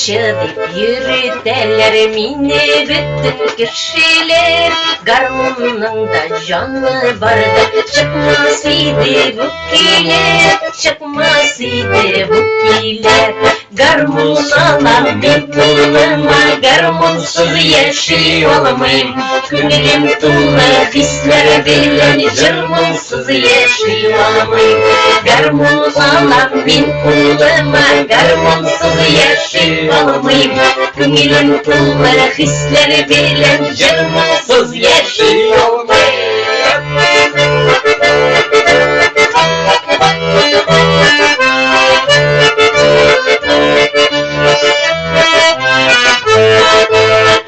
dip yürüteler mini bütün kişiler. Garmonun da canı barda çıkmaz idi bu kiler, çıkmaz idi bu kiler. Garmon alam bin puluma, garmonsuz yaşayamayım. Gönlüm tuğla hisler bilen, cırmonsuz yaşayamayım. Garmon alam bin puluma, garmonsuz yaşayamayım. Gönlüm tuğla hisler bilen, cırmonsuz yaşayamayım.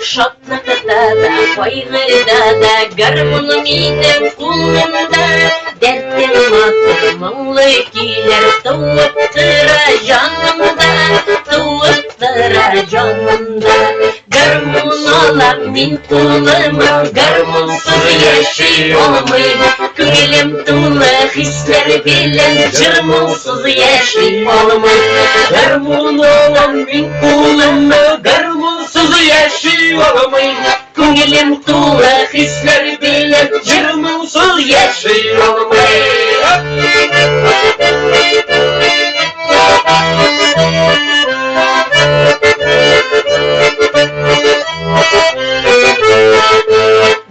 Şatlıkta da, kaygıda da, garmonum ide kulumda. Derttim atırmanlı kiler, tavuktıra canımda, tavuktıra canımda. Garmon alam min kuluma, garmonsuz yaşayamayım. Gönlüm tuğla hisler bilen, cırmonsuz yaşayamayım. Garmon alam min kuluma, garmonsuz yaşayamayım. Gönlüm tuğla hisler bilen, cırmonsuz yaşayamayım.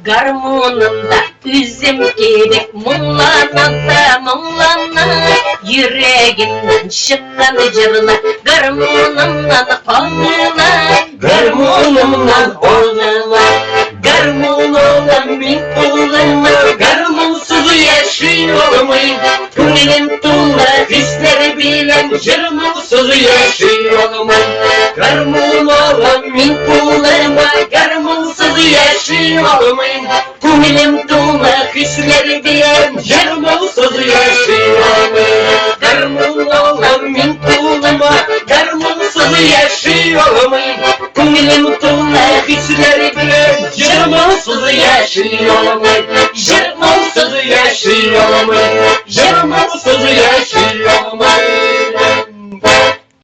Garmonumda üzüm gerek, muğlana yüreğimden çıkan cırla. Garmonumdan ağla, garmonumdan ağla. Garmonumdan bin kuluma, garmonsuz yaşayamayım. Gönlüm tuğla hisleri bilen, cırmonsuz yaşayamayım. Garmonumdan bin kuluma, garmonsuz yaşayamayım. Gönlüm tuğla hisleri bilen, cırmonsuz yaşayamayım. Garmonumdan bin kuluma, garmonsuz yaşayamayım. Gönlüm tuğla hisleri bilen, cırmonsuz yaşayamayım. Cırmonsuz yaşayamayım. Cırmonsuz